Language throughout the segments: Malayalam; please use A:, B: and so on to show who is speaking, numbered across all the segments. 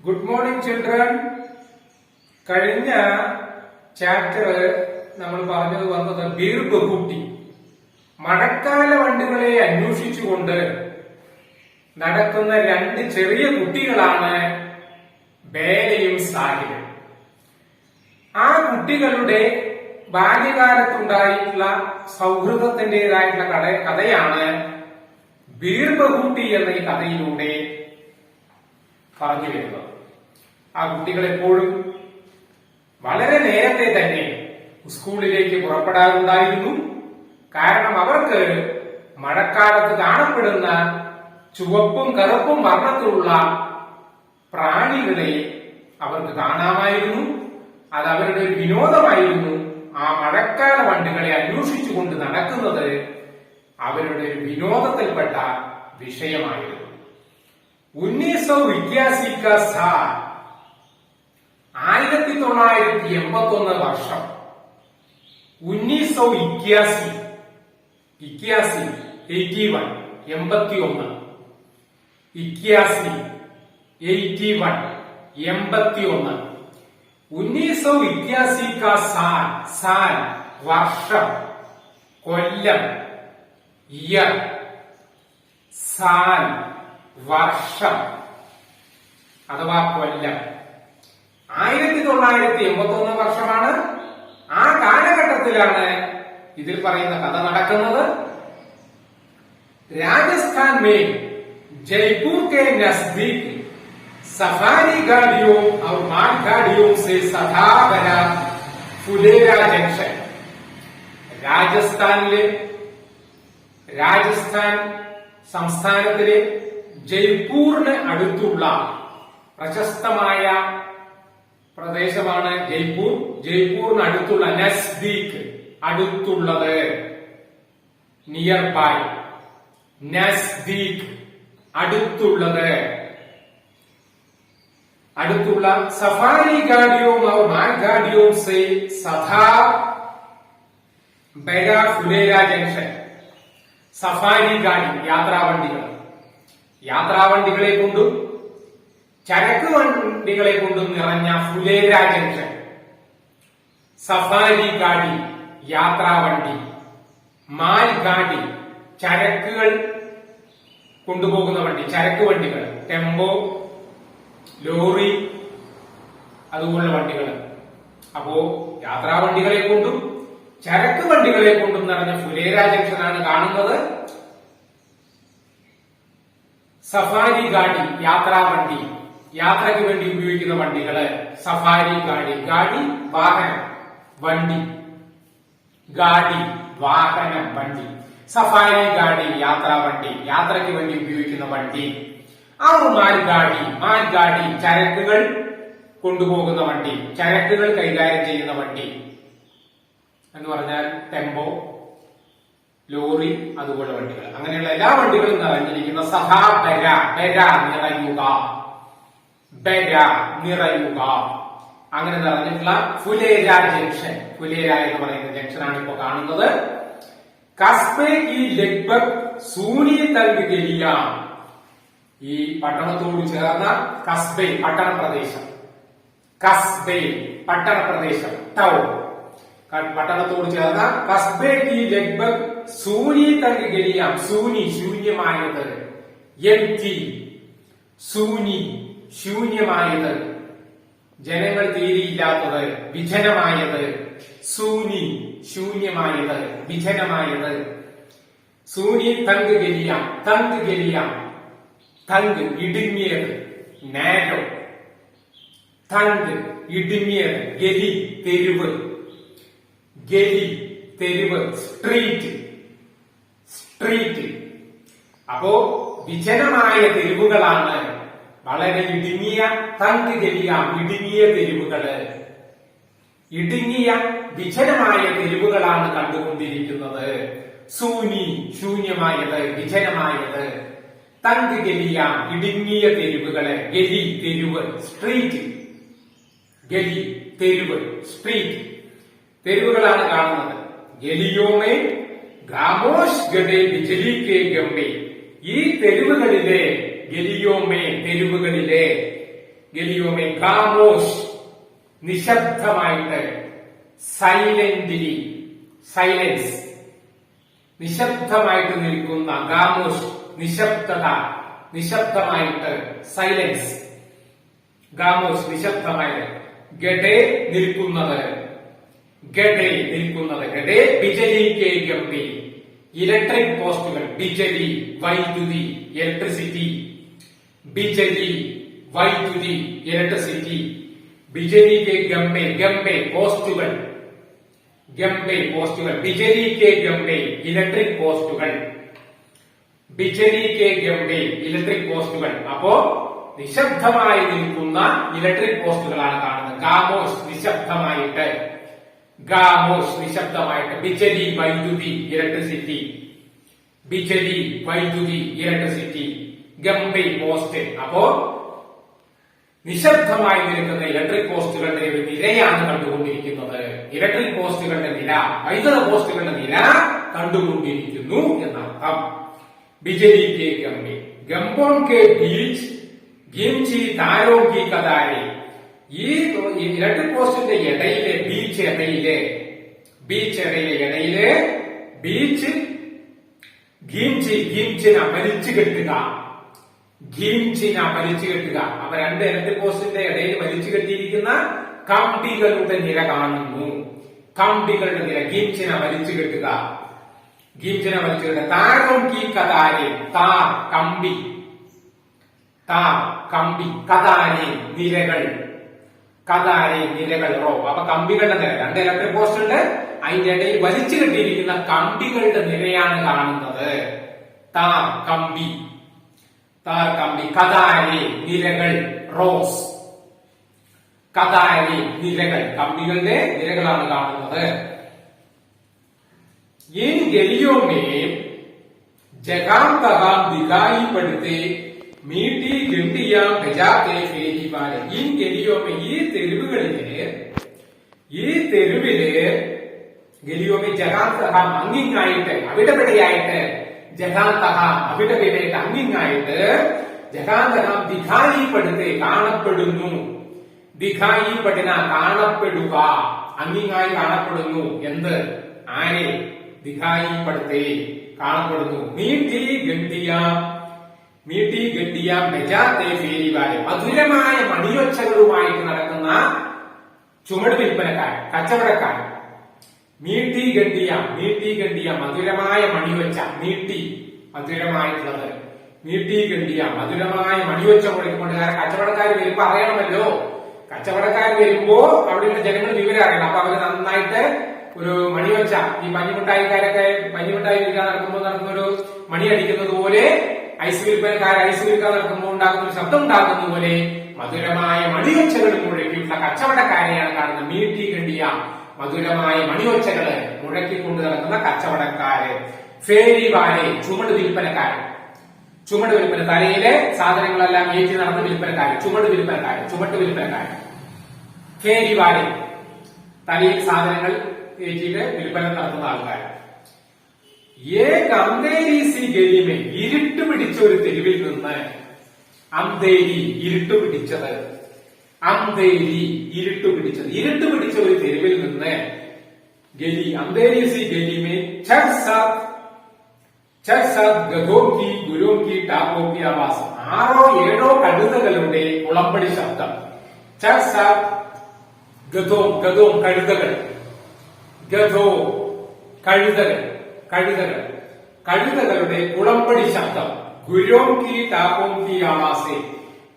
A: Good morning children. കഴിഞ്ഞ ചാപ്റ്റർ നമ്മൾ പറഞ്ഞത് വന്നത് ബീർ ബഹൂട്ടി, മഴക്കാല വണ്ടുകളെ അന്വേഷിച്ചുകൊണ്ട് നടക്കുന്ന രണ്ട് ചെറിയ കുട്ടികളാണ് ബേലയും സാഹിലും. ആ കുട്ടികളുടെ ബാല്യകാലത്തുണ്ടായിട്ടുള്ള സൗഹൃദത്തിന്റേതായിട്ടുള്ള കഥയാണ് ബീർ ബഹൂട്ടി എന്ന ഈ കഥയിലൂടെ പറഞ്ഞു വരുന്നത്. ആ കുട്ടികൾ എപ്പോഴും വളരെ നേരത്തെ തന്നെ സ്കൂളിലേക്ക് പുറപ്പെടാറുണ്ടായിരുന്നു. കാരണം അവർക്ക് മഴക്കാലത്ത് കാണപ്പെടുന്ന ചുവപ്പും കറുപ്പും വർണ്ണത്തിലുള്ള പ്രാണികളെ അവർക്ക് കാണാമായിരുന്നു. അത് അവരുടെ ഒരു വിനോദമായിരുന്നു. ആ മഴക്കാല വണ്ടുകളെ അന്വേഷിച്ചുകൊണ്ട് നടക്കുന്നത് അവരുടെ ഒരു വിനോദത്തിൽപ്പെട്ട വിഷയമായിരുന്നു. 1981 का साल 1981 വർഷം. 1981 81 81 81 1981 का साल വർഷം, കൊല്ലം, ഇയർ, സാൽ വർഷം അഥവാ കൊല്ലം. 1981 വർഷമാണ്. ആ കാലഘട്ടത്തിലാണ് ഇതിൽ പറയുന്ന കഥ നടക്കുന്നത്. राजस्थान में जयपुर के नजदीक सफारी गाड़ियों और माल गाड़ियों से सदा भरा फुलेरा जंक्शन. രാജസ്ഥാൻ സംസ്ഥാനത്തിലെ ജയ്പൂരിന് അടുത്തുള്ള പ്രശസ്തമായ പ്രദേശമാണ് ജയ്പൂർ. ജയ്പൂരിന് അടുത്തുള്ള നസ്ദീഖ്, അടുത്തുള്ളത്, നിയർ ബൈ, നസ്ദീഖ് അടുത്തുള്ള സഫാരി ഗാഡിയോ और माल गाड़ियों से सदा भरा फुलेरा जंक्शन. സഫാരി ഗാഡി, യാത്രാവണ്ടികളെ കൊണ്ടും ചരക്ക് വണ്ടികളെ കൊണ്ടും നിറഞ്ഞ ഫുലേര ജംഗ്ഷൻ. സഫാരി ഗാഡി യാത്രാവണ്ടി, മാൽ ഗാഡി ചരക്കുകൾ കൊണ്ടുപോകുന്ന വണ്ടി, ചരക്ക് വണ്ടികൾ, ടെമ്പോ, ലോറി, അതുപോലുള്ള വണ്ടികൾ. അപ്പോ യാത്രാവണ്ടികളെ കൊണ്ടും ചരക്ക് വണ്ടികളെ കൊണ്ടും നിറഞ്ഞ ഫുലേര ജംഗ്ഷനാണ് കാണുന്നത്. സഫാരി ഗാഡി യാത്രാവണ്ടി, യാത്രയ്ക്ക് വേണ്ടി ഉപയോഗിക്കുന്ന വണ്ടികള്. സഫാരി ഗാഡി വാഹനം, വണ്ടി, ഗാഡി വാഹനം, വണ്ടി. സഫാരി ഗാഡി യാത്രാവണ്ടി, യാത്രയ്ക്ക് വേണ്ടി ഉപയോഗിക്കുന്ന വണ്ടി. और माल गाड़ी ചരക്കുകൾ കൊണ്ടുപോകുന്ന വണ്ടി, ചരക്കുകൾ കൈകാര്യം ചെയ്യുന്ന വണ്ടി എന്ന് പറഞ്ഞാൽ ടെമ്പോ, ലോറി, അതുപോലെ വണ്ടികൾ. അങ്ങനെയുള്ള എല്ലാ വണ്ടികളും നിറഞ്ഞിരിക്കുന്ന നിറയുക അങ്ങനെ നിറഞ്ഞിട്ടുള്ള ഫുലേര ജംഗ്ഷൻ. ഫുലേര എന്ന് പറയുന്ന ജംഗ്ഷനാണ് ഇപ്പോ കാണുന്നത്. കസ്ബെ കി ലഗ്ഭഗ് സൂനി തൽഗ് ഗലിയ, ഈ പട്ടണത്തോട് ചേർന്ന കസ്ബെ പട്ടണപ്രദേശം, കസ്ബെ പട്ടണപ്രദേശം, ടൗൺ, പട്ടണത്തോട് ചേർന്ന കസ്ബെ കി ലഗ്ഭഗ് സൂനി തൽഗ് ഗലിയ. സൂനി ശൂന്യമായത്, എംപ്റ്റി, സൂനി ശൂന്യമായത്, ജനങ്ങൾ തീരെയില്ലാത്തത്, വിജനമായത്. സൂനി ശൂന്യമായത്, വിജനമായത്. സൂനി തങ്ക് ഗലിയ, തങ്ക് ഇടുങ്ങിയത്, നാരോ, തങ്ക് ഇടുങ്ങിയത്, ഗലി തെരുവ്, സ്ട്രീറ്റ്. അപ്പോ വിജനമായ തെരുവുകളാണ്, വളരെ ഇടുങ്ങിയ, തങ്ക് ഗലിയ ഇടുങ്ങിയ തെരുവുകള്, ഇടുങ്ങിയ വിജനമായ തെരുവുകളാണ് കണ്ടുകൊണ്ടിരിക്കുന്നത്. സൂനി ശൂന്യമായത്, വിജനമായത്. തങ്ക് ഗലിയ ഇടുങ്ങിയ തെരുവുകള്, ഗലി തെരുവ്, സ്ട്രീറ്റ്, ഗലി തെരുവ്, സ്ട്രീറ്റ് തെരുവുകളാണ് കാണുന്നത്. ഗലിയോമേ ഖാമോഷ് ഗഡേ ബിജലി കെ ഗംബേ, ഈ തെരുവുകളിലെ ഗലിയോമേ തെരുവുകളിലെ ഗലിയോമേ ഖാമോഷ് നിശബ്ദമായിട്ട്, സൈലന്റ്ലി സൈലൻസ് നിശബ്ദമായിട്ട് നിൽക്കുന്ന, ഖാമോഷ് നിശബ്ദത, നിശബ്ദമായിട്ട് സൈലൻസ്, ഖാമോഷ് നിശബ്ദമായിട്ട്. ഗഡേ നിൽക്കുന്നത്, ഗഡേ നിൽക്കുന്നത്, ഗഡേ ബിജലി കെ ഗംഭീർ ഇലക്ട്രിക് പോസ്റ്റുകൾ, ബിജലി വൈദ്യുതി ഇലക്ട്രിസിറ്റി, ബിജലി വൈദ്യുതി ഇലക്ട്രിസിറ്റി, ബിജലി കെ ഗംഭേ ഗംഭേ പോസ്റ്റുകൾ, ഗംഭേ പോസ്റ്റുകൾ, ബിജലി കെ ഗംഭേ ഇലക്ട്രിക് പോസ്റ്റുകൾ, ബിജലി കെ ഗംഭേ ഇലക്ട്രിക് പോസ്റ്റുകൾ. അപ്പോ നിശബ്ദമായി നിൽക്കുന്ന ഇലക്ട്രിക് പോസ്റ്റുകളാണ് കാണുന്നത്. ഖാമോഷ് നിശബ്ദമായിട്ട്, ഖാമോഷ് നിശബ്ദമായിട്ട്, ബിജലി വൈദ്യുതി ഇലക്ട്രിസിറ്റി, ബിജലി വൈദ്യുതി ഇലക്ട്രിസിറ്റി, ഗംഭേ പോസ്റ്റ്. അപ്പോ നിശബ്ദമായി നിൽക്കുന്ന ഇലക്ട്രിക് പോസ്റ്റുകളുടെ ഒരു നിരയാണ് കണ്ടുകൊണ്ടിരിക്കുന്നത്. ഇലക്ട്രിക് പോസ്റ്റുകളുടെ നിര, വൈദ്യുത പോസ്റ്റുകളുടെ നിര കണ്ടുകൊണ്ടിരിക്കുന്നു എന്നർത്ഥം. ബിജലി കെ ഗംഭേ ഗംഭോൺ കെ ബീച്ച് ഗിംചി താരോ കി കതാരെ. ഈ ഇലക്ട്രിക് പോസ്റ്റിന്റെ ഇടയിലെ ബീച്ച് ഇടയിലെ ബീച്ച് ഗിംചി ഗിംചിനെ വലിച്ചു കെട്ടുക, ഗിംചിനെ വലിച്ചു കെട്ടുക. അപ്പൊ രണ്ട് ഇലക്ട്രിക് പോസ്റ്റിന്റെ ഇടയിൽ വലിച്ചു കെട്ടിയിരിക്കുന്ന കമ്പികളുടെ നിര കാണുന്നു. കമ്പികളുടെ നിര, ഗിംചിനെ വലിച്ചു കെട്ടുക, ഗിംചിനെ വലിച്ചു കെട്ടുക. താരോ കി കതാരെ, താർ കമ്പി, താർ കമ്പി, കതാരെ നിരകൾ, കതാരെ നിരകൾ, റോ. അപ്പൊ കമ്പികളുടെ നിര, രണ്ട് ഇലക്ട്രിക് പോസ്റ്റ് ഉണ്ട്, അതിന്റെ ഇടയിൽ വലിച്ചു കെട്ടിയിരിക്കുന്ന കമ്പികളുടെ നിരയാണ് കാണുന്നത്. താർ കമ്പി, താർ കമ്പി, കതാരെ നിരകൾ, റോസ്, കതാരെ നിരകൾ, കമ്പികളുടെ നിരകളാണ് കാണുന്നത്. इन गलियों में जगह तगह दिखाई पड़ते मीठी घंटियां बजाते फेरी वाले. इन गलियों में ഈ തെരുവില് ഗലിയോമെ ജഗാന്തഹ അങ്ങിങ്ങായിട്ട്, അവിടെവിടെയായിട്ട്, ജഗാന്തഹ അവിടെവിടെയായിട്ട്, അങ്ങിങ്ങായിട്ട്, ജഗാന്തഹ ദിഖായിപ്പെടുത്ത് കാണപ്പെടുന്നു, ദിഖായിപ്പെടുന്ന കാണപ്പെടുക, അങ്ങിങ്ങായി കാണപ്പെടുന്നു. എന്ത്? ആരെ? ദിഖായിപ്പെടുത്തേ കാണപ്പെടുന്നു. മീട്ടി ഗണ്ടിയ ബജാത്തെ ഫേരിവാലെ, മധുരമായ മണിയൊച്ചകളുമായിട്ട് നടക്കുന്ന ചുമട് വിൽപ്പനക്കാരൻ, കച്ചവടക്കാരൻ. മീട്ടി ഗണ്ടിയ മധുരമായ മണിയൊച്ച, മീട്ടി മധുരമായിട്ടുള്ളത്, മീട്ടി ഗണ്ടിയ മധുരമായ മണിയൊച്ച മുഴക്കൊണ്ട്. കാരണം കച്ചവടക്കാർ വരുമ്പോ അറിയണമല്ലോ, കച്ചവടക്കാർ വരുമ്പോ അവിടെയുള്ള ജനങ്ങൾ വിവരം അറിയണം. അപ്പൊ അവര് നന്നായിട്ട് ഒരു മണിയൊച്ച, ഈ പഞ്ഞിമിഠായിക്കാരൊക്കെ പഞ്ഞിമിഠായി വിൽക്കാൻ നടക്കുമ്പോൾ നടക്കുന്ന ഒരു മണി അടിക്കുന്നത് പോലെ, ഐസ് വിൽപ്പനക്കാർ ഐസ് വിൽക്കാൻ നടക്കുമ്പോൾ ഉണ്ടാക്കുന്ന ഒരു ശബ്ദം ഉണ്ടാക്കുന്ന പോലെ മധുരമായ മണിയൊച്ചകൾ മുഴക്കിയിട്ടുള്ള കച്ചവടക്കാരെയാണ് കാണുന്നത്. മീട്ടി ഗണ്ടിയ മധുരമായ മണിയൊച്ചകള് മുഴക്കിക്കൊണ്ട് നടക്കുന്ന കച്ചവടക്കാര്. ഫേരിവാലെ ചുമട് വിൽപ്പനക്കാരൻ, ചുമട് വിൽപ്പന, തലയിലെ സാധനങ്ങളെല്ലാം ഏറ്റി നടന്ന വിൽപ്പനക്കാരൻ, ചുമട് വിൽപ്പനക്കാരൻ. ഫേരിവാലെ തലയിൽ സാധനങ്ങൾ ഏറ്റിട്ട് വിൽപ്പന നടത്തുന്ന ആൾക്കാർ. അന്തേരി ഗലിമേ ഇരുട്ട് പിടിച്ച ഒരു തെരുവിൽ നിന്ന്, അന്തേരി ഇരുട്ട് പിടിച്ചത്, അന്തേരി ഇരുട്ട് പിടിച്ച ഒരു തെരുവിൽ നിന്ന്, ഗലി അന്തേരി സി ഗലിമേ ഗതോക്കി ഗുരോക്കി ടാപ്പോക്കി ആവാസ്. 6 or 7 കഴുതകളുടെ കുളമ്പടി ശബ്ദം. ഗതോം കഴുതകൾ, ഗതോ കഴുതകളുടെ കുളമ്പടി ശബ്ദം. ഗുരോം കി ടാപ്പോം കി ആവാസെ,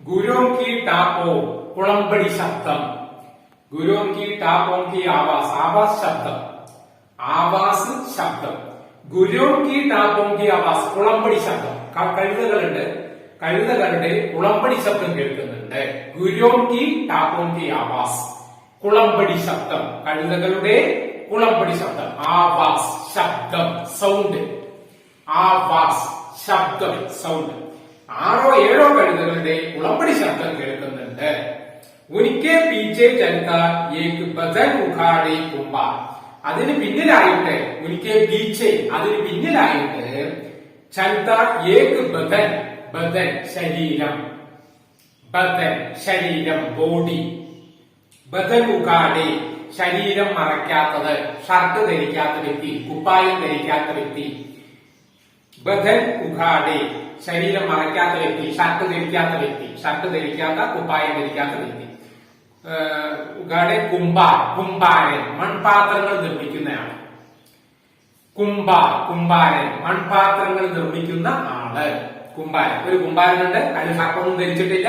A: ഗുരോം കി ടാപ്പോ കുളമ്പടി ശബ്ദം, ഗുരോം കി ടാപ്പോം കി ആവാസ്, ആവാസ് ശബ്ദം, ആവാസ് ശബ്ദം. ഗുരോം കി ടാപ്പോം കി ആവാസ് കുളമ്പടി ശബ്ദം. കഴുതകളുടെ കുളമ്പടി ശബ്ദം കേൾക്കുന്നുണ്ട്. ഗുരോം കി ടാപ്പോം കി ആവാസ് കുളമ്പടി ശബ്ദം, കഴുതകളുടെ കുളമ്പടി ശബ്ദം. ആവാസ് ശബ്ദം, സൗണ്ട്, ആവാസ് ശബ്ദം, സൗണ്ട്. 6 or 7 കഴുതകളുടെ കുളമ്പടി ശബ്ദം കേൾക്കുന്നുണ്ട്. ഉനിക്കെ പീച്ചെ ചലത്ത ഏക് ബദൻ ഉഖാടെ കുംഭ. അതിന് പിന്നിലായിട്ട്, ഉനിക്കെ പീച്ചെ അതിന് പിന്നിലായിട്ട്, ചലത്ത ഏക് ബദൻ, ബദൻ ശരീരം, ബദൻ ശരീരം, ബോഡി. ബദൻ ഉഗാഡെ ശരീരം മറയ്ക്കാത്തത്, ഷർട്ട് ധരിക്കാത്ത വ്യക്തി, കുപ്പായം ധരിക്കാത്ത വ്യക്തി. ബദൻ ഉഗാഡെ ശരീരം മറയ്ക്കാത്ത വ്യക്തി, ഷർട്ട് ധരിക്കാത്ത വ്യക്തി, ഷർട്ട് ധരിക്കാത്ത, കുപ്പായം ധരിക്കാത്ത വ്യക്തി. ഉഗാഡെ കുംഭാർ, കുംഭാരൻ മൺപാത്രങ്ങൾ നിർമ്മിക്കുന്നയാൾ. കുംഭാരൻ മൺപാത്രങ്ങൾ നിർമ്മിക്കുന്ന ആള്, കുംഭാരൻ. ഒരു കുംഭാരനുണ്ട്, അതിന് ഷർട്ടൊന്നും ധരിച്ചിട്ടില്ല,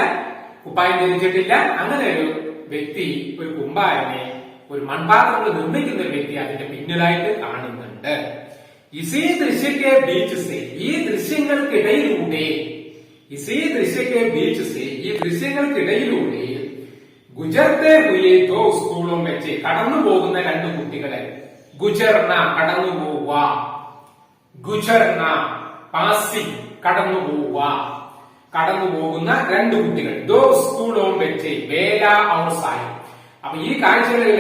A: കുപ്പായം ധരിച്ചിട്ടില്ല. അങ്ങനെ ഒരു വ്യക്തി, ഒരു കുംഭാരനെ, ഒരു മൺപാത്രങ്ങൾ നിർമ്മിക്കുന്ന ഒരു വ്യക്തി അതിന്റെ പിന്നിലായിട്ട് കാണുന്നുണ്ട്. ഇസീ ദൃശ്യക്കെ ബീച്ച് സേ ഈ ദൃശ്യങ്ങൾക്കിടയിലൂടെ, ഇസീ ദൃശ്യക്കെ ബീച്ച് സേ ഈ ദൃശ്യങ്ങൾക്കിടയിലൂടെ ഗുജർത്തെ ഹുയെ ദോ സ്കൂളും വെച്ച് കടന്നു പോകുന്ന രണ്ട് കുട്ടികളെ. ഗുജർന കടന്നു പോവുക, ഗുജർന പാസിംഗ് കടന്നു പോവുക, കടന്നു പോകുന്ന രണ്ട് കുട്ടികൾ. ദോ സ്കൂളും വെച്ച് വേല ഔട്ട്സൈഡ്. അപ്പൊ ഈ കാഴ്ചകളിൽ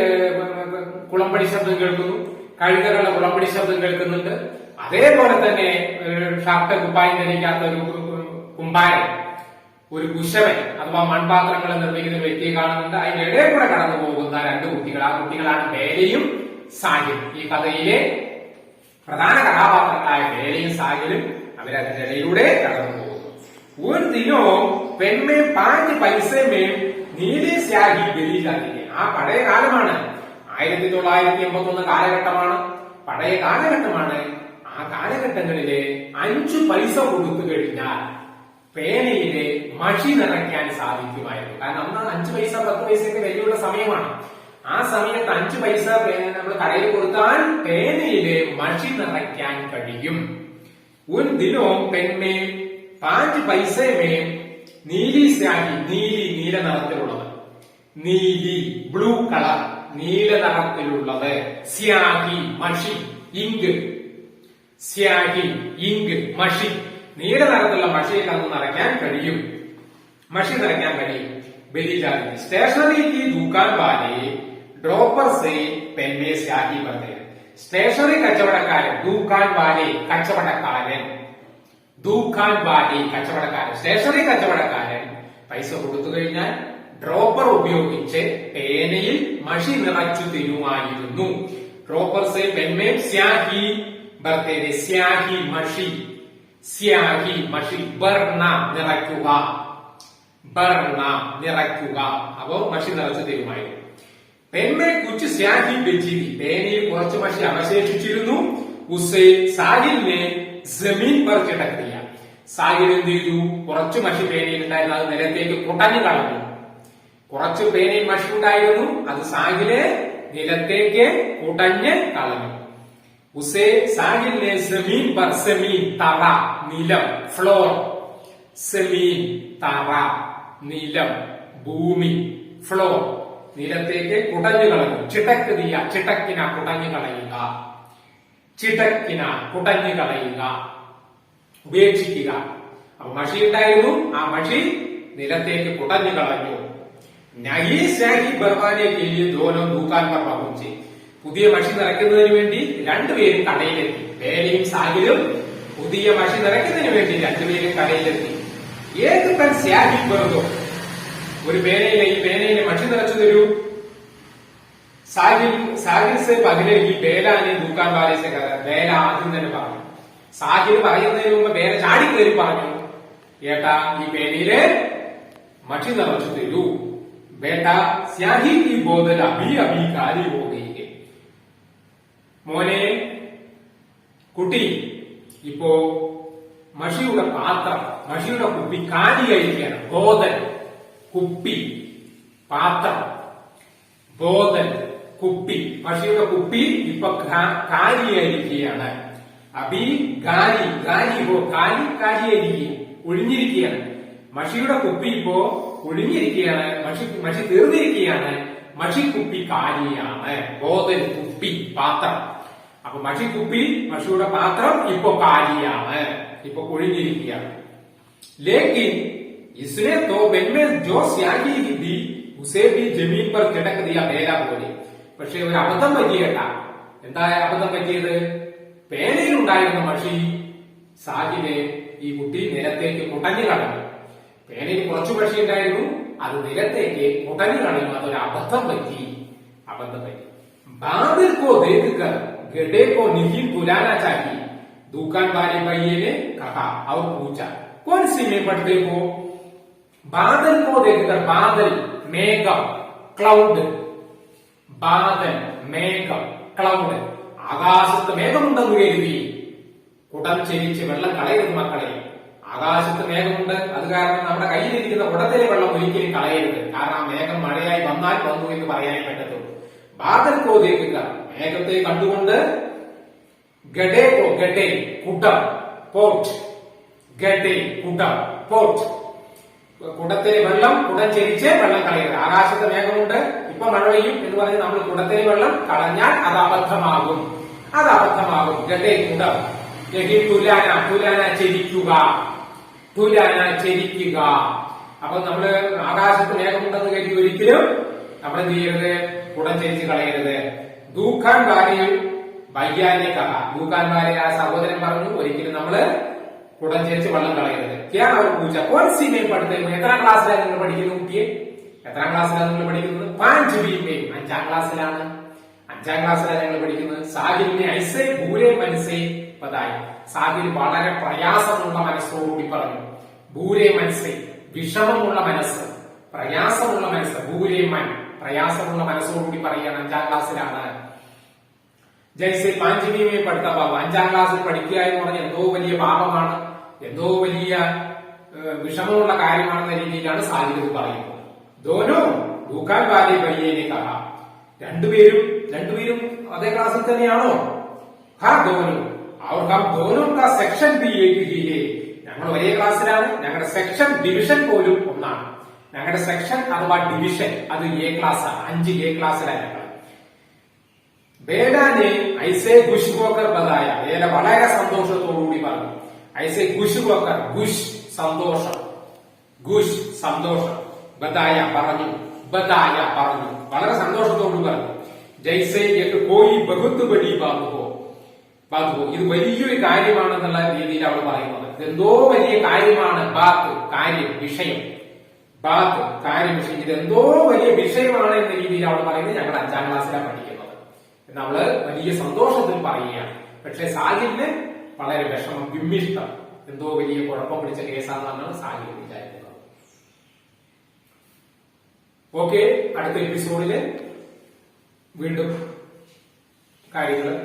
A: കുളമ്പടി ശബ്ദം കേൾക്കുന്നു, കഴുതകളുടെ കുളമ്പടി ശബ്ദം കേൾക്കുന്നുണ്ട്. അതേപോലെ തന്നെ ഷർട്ട് കുപ്പായം ധരിക്കാത്ത ഒരു കുമ്പാരൻ, ഒരു കുശവൻ അഥവാ മൺപാത്രങ്ങൾ നിർമ്മിക്കുന്ന വ്യക്തിയെ കാണുന്നുണ്ട്. അതിന്റെ ഇടയിൽ കൂടെ കടന്നു പോകുന്ന രണ്ട് കുട്ടികൾ. ആ കുട്ടികളാണ് ബേലയും സാഹിലും. ഈ കഥയിലെ പ്രധാന കഥാപാത്രങ്ങളായ ബേലയും സാഹിലും അവരതിന്റെ ഇടയിലൂടെ കടന്നു പോകുന്നു. ഒരു ദിനോ പെൺമേ 5 പൈസമേ നീലി സ്യാഹി ബലിജാതിക്ക്. ആ പഴയ കാലമാണ്, 1981 കാലഘട്ടമാണ്, പഴയ കാലഘട്ടമാണ്. ആ കാലഘട്ടങ്ങളില് 5 പൈസ കൊടുത്തു കഴിഞ്ഞാൽ പേനയില് മഷി നിറയ്ക്കാൻ സാധിക്കുമായിരുന്നു. കാരണം അന്ന് 5 പൈസ 10 പൈസയൊക്കെ വിലയുള്ള സമയമാണ്. ആ സമയത്ത് 5 പൈസ നമ്മൾ കടയിൽ കൊടുത്താൽ പേനയില് മഷി നിറയ്ക്കാൻ കഴിയും. ഒരു ദിനവും പെൺമേ 5 പൈസമേ നീലി സ്യാഹി, നീല നിറത്തിലുള്ളത്, നീലി ബ്ലൂ കളർ, നീല നിറത്തിലുള്ളത്. സ്യാഹി മഷി, ഇങ്ക്. സ്യാഹി ഇങ്ക്, മഷി, നീല നിറത്തിലുള്ള മഷിയൊക്കെ അന്ന് നിറയ്ക്കാൻ കഴിയും, മഷി നിറയ്ക്കാൻ കഴിയും. ബലിജാതി സ്റ്റേഷനറി ദുക്കാൻ വാലെ ഡ്രോപ്പർ സേ പെന്നെ സ്യാഹി ബന്ധേ. സ്റ്റേഷനറി കച്ചവടക്കാരൻ, ദുക്കാൻ വാലെ കച്ചവടക്കാരൻ, ദുക്കാൻ വാലെ കച്ചവടക്കാരൻ, സ്റ്റേഷനറി കച്ചവടക്കാരൻ പൈസ കൊടുത്തു കഴിഞ്ഞാൽ ഡ്രോപ്പർ ഉപയോഗിച്ച് പേനയിൽ മഷി നിറച്ചു തരുമായിരുന്നു. ഡ്രോപ്പർ സേ പെന്നെ സ്യാഹി ബന്ധേ, സ്യാഹി മഷി, സ്യാഹി മഷി. Burner നിറയ്ക്കുക, burner നിറയ്ക്കുക. അപ്പോ മഷി നിറച്ചു തരുമായിരുന്നു. പെൺമേ കുച്ച് സ്യാഹി ബെച്ചിരി, പേനയിൽ കുറച്ച് മഷി അവശേഷിച്ചിരുന്നു. ഉസേ സാഹിലിനെ ജമീൻ പർ ചിടക്കിയ. സാഹിൽ എന്ത് ചെയ്തു? കുറച്ച് മഷി പേനയിൽ ഉണ്ടായിരുന്നു, അത് നിലത്തേക്ക് കുടഞ്ഞു കളഞ്ഞു. കുറച്ച് പേനയിൽ മഷി ഉണ്ടായിരുന്നു, അത് സാഹിലെ നിലത്തേക്ക് കുടഞ്ഞ് കളഞ്ഞു. ഉസേ സാഹിലിനെ ജമീൻ പർ, സെമീൻ തറ, നിലം, ഫ്ലോർ. സെമീൻ തറ, നിലം, ഭൂമി, ഫ്ലോർ, നിലത്തേക്ക് കുടഞ്ഞു കളഞ്ഞു. ചിടക്കിയ, ചിടക്കിന കുടഞ്ഞു കളയുക, ചിടക്കിന കുടഞ്ഞു കളയുക, ഉപേക്ഷിക്കുക. അപ്പൊ മഷി ഉണ്ടായിരുന്നു, ആ മഷി നിലത്തേക്ക് കുടഞ്ഞു കളഞ്ഞു. നഹി സ്യാഹി ബർവാനെ കേലിയ ദോനോ ദുക്കാൻ പർ പഹുഞ്ചെ. പുതിയ മഷി നിറയ്ക്കുന്നതിന് വേണ്ടി രണ്ടുപേരും കടയിലെത്തി. പേനയും സാഹിലും പുതിയ മഷി നിറയ്ക്കുന്നതിന് വേണ്ടി രണ്ടുപേരും കടയിലെത്തി. ഏത് പെൻ സ്യാഹി ബർദോ, ഒരു പേനയിലെ ഈ പേനയിലെ മഷി നിറച്ചു തരൂ. സാഹിൽ സെ പകലെ ഈ ബേലാനെ ദുക്കാൻ വാലെ സെ കഥ. ബേല ആദ്യം തന്നെ പറഞ്ഞു. സാഹിൽ പറയുന്നതിന് മുമ്പ് ബേല ചാടിക്കയറി പറഞ്ഞു, ഏട്ടാ ഈ പേനയിലെ മഷി നിറച്ചു തരൂ. ബേട്ടാ സ്യാഹി ഈ ബോധൽ അഭി അഭി കാലി ഹോ ഗയി. മോനെ, കുട്ടി, ഇപ്പോ മഷിയുടെ പാത്രം, മഷിയുടെ കുപ്പി കാലിയായിരിക്കുകയാണ്. ബോധൽ കുപ്പി, പാത്രം, ബോധൽ കുപ്പി, മഷിയുടെ കുപ്പി ഇപ്പൊ കാലിയായിരിക്കുകയാണ്. അഭി ഗാലി, ഗാലി ഹോ, കാലി കാലിയായിരിക്കുക, ഒഴിഞ്ഞിരിക്കുകയാണ്. മഷിയുടെ കുപ്പി ഇപ്പോ ഒഴിഞ്ഞിരിക്കുകയാണ്, മഷി തീർന്നിരിക്കുകയാണ്. മഷി കുപ്പി കാലിയാണ്. ബോധൽ കുപ്പി, പാത്രം. അപ്പൊ മഷി കുപ്പി, മഷിയുടെ പാത്രം ഇപ്പൊ കാലിയാണ്, ഇപ്പൊ ഒഴിഞ്ഞിരിക്കുകയാണ്. ലേക്കിൻ इसने तो बेन में जो स्याही दी उसे भी जमीन पर चटक दिया बेला പോലെ. പക്ഷെ ഒരു അബദ്ധം പറ്റിയേട്ടാ. എന്താ അബദ്ധം പറ്റിയത്? പേനയിൽ ഉണ്ടായിരുന്ന മഷി സാഹിലെ ഈ കുട്ടി നിലത്തേക്ക് കുടഞ്ഞു കളഞ്ഞു. പേനയിൽ കുറച്ചു പക്ഷി ഉണ്ടായിരുന്നു, അത് നിലത്തേക്ക് ഉടഞ്ഞു കളഞ്ഞു. അതൊരു അബദ്ധം പറ്റി. बादल को देखकर गधे को नहीं बुलाना चाहिए, दुकान वाले भैया ने कहा और पूछा कौन सी में पढ़ते हो? बादल को देखकर, बादल मेघम क्लाउड, बादल मेघം ക്ലൗഡ്, ആകാശത്ത് മേഘമുണ്ടെന്ന് കരുതി കുടം ചെരിച്ച് വെള്ളം കളയരുത് മക്കളെ. ആകാശത്ത് മേഘമുണ്ട്, അത് കാരണം നമ്മുടെ കയ്യിലിരിക്കുന്ന കുടത്തിലെ വെള്ളം ഒരിക്കലും കളയരുത്. കാരണം ആ മേഘം മഴയായി വന്നാൽ വന്നു എന്ന് പറയാനേ പറ്റത്തുള്ളൂ. ബാദൽ കോ ദേഖുക, മേഘത്തെ കണ്ടുകൊണ്ട്, ഗഡേ കോ, ഗഡേ കുടം, പോട്ട്, ഗഡേ കുടം പോട്ട്, കുടത്തിലെ വെള്ളം കുടം ചെരിച്ച് വെള്ളം കളയരുത്. ആകാശത്ത് മേഘമുണ്ട്, ഇപ്പൊ മഴ പെയ്യും എന്ന് പറഞ്ഞ് നമ്മൾ കുടത്തിലെ വെള്ളം കളഞ്ഞാൽ അത് അബദ്ധമാകും. ഗഡേ കുടം, ഗഹി തുലാന, തുലാന ചെരിക്കുക, തുലാന ചെരിക്കുക. അപ്പൊ നമ്മള് ആകാശത്ത് മേഘമുണ്ടെന്ന് കരുതി ഒരിക്കലും നമ്മൾ എന്ത് ചെയ്യരുത്, കുടം ചെരിച്ച് കളയരുത്. ദൂഖാൻ ഭാര്യയിൽ വയ്യാന്റെ കഥ, ദൂഖാൻ ഭാര്യ ആ സഹോദരൻ പറഞ്ഞു ഒരിക്കലും നമ്മള് കുടം ചെരിച്ച് വെള്ളം കളയരുത്. അവർ പൂച്ച കോൺസിമയും പഠിത്തം. എത്രാം ക്ലാസ്സിലാണ് നിങ്ങൾ പഠിക്കുന്നത് കുട്ടിയെ? എത്രാം ക്ലാസ്സിലാണ് നിങ്ങൾ പഠിക്കുന്നത്? 5 വീമയും 5ാം ക്ലാസ്സിലാണ്. 5ാം ക്ലാസ്സിലാണ് ഞങ്ങൾ പഠിക്കുന്നത്. സാഹിലിനെ ഐസേ ഭൂരെ മനസ്സേ പതായി, സാഹിൽ വളരെ പ്രയാസമുള്ള മനസ്സോടുകൂടി പറഞ്ഞു. ഭൂരെ മനസ്സേ, വിഷമമുള്ള മനസ്സ്, പ്രയാസമുള്ള മനസ്സ്. ഭൂരെ മൻ, പ്രയാസമുള്ള മനസ്സോടുകൂടി പറയുകയാണ്. 5ാം ക്ലാസ്സിലാണ്. ജൈസെ 5 വീമയെ പഠിത്ത പാപം. 5ാം ക്ലാസ്സിൽ പഠിക്കുക എന്ന് പറഞ്ഞാൽ എന്തോ വലിയ പാപമാണ്, എന്തോ വലിയ വിഷമമുള്ള കാര്യമാണെന്ന രീതിയിലാണ് സാഹിൽ പറയുന്നത്. ദോനോ ദുക്കാൻ വാലി ഭയ്യേനെ കഥ, രണ്ടുപേരും അതേ ക്ലാസ്സിൽ തന്നെയാണോ? ഹാ ദോനോ, അവർ ഹം ദോനോ കാ സെക്ഷൻ ബി ഏക് ഹി ഹേ, ഞങ്ങൾ ഒരേ ക്ലാസ്സിലാണ്. ഞങ്ങളുടെ സെക്ഷൻ ഡിവിഷൻ പോലും ഒന്നാണ്. ഞങ്ങളുടെ സെക്ഷൻ അഥവാ ഡിവിഷൻ അത് എ ക്ലാസ്സാണ്. 5A ക്ലാസ്സിലാണ് ഞങ്ങൾ. ബേഡാനെ ഐസേ ഖുഷ് ഹോക്കർ ബതായ, ബേല വളരെ സന്തോഷത്തോടുകൂടി പറഞ്ഞു. ഐസേ ഖുഷ് ഹോക്കർ, ഖുഷ് സന്തോഷം, ഖുഷ് സന്തോഷം, ബതായ പറഞ്ഞു, വളരെ സന്തോഷത്തോട് പറഞ്ഞു. ജൈസേ കോയി ബഹുത്ത് ബഡി ബാത് ഹോ, ഇത് വലിയൊരു കാര്യമാണെന്നുള്ള രീതിയിൽ അവൾ പറയുന്നത്. ഇതെന്തോ വലിയ കാര്യമാണ്. ബാത്ത് കാര്യം, വിഷയം, ബാത്ത് കാര്യം, വിഷയം, ഇതെന്തോ വലിയ വിഷയമാണ് എന്ന രീതിയിൽ അവൾ പറയുന്നത്. ഞങ്ങൾ 5ാം ക്ലാസ്സിലാണ് പഠിക്കുന്നത്. നമ്മള് വലിയ സന്തോഷത്തിൽ പറയുകയാണ്. പക്ഷെ സാഹിലിന് വളരെ വിഷമം, വിമ്മിഷ്ടം, എന്തോ വലിയ കുഴപ്പം പിടിച്ച കേസാണെന്നാണ് സാഹിൽ വിചാരിക്കുന്നത്. ഓക്കെ, അടുത്ത എപ്പിസോഡില് വീണ്ടും കാര്യങ്ങൾ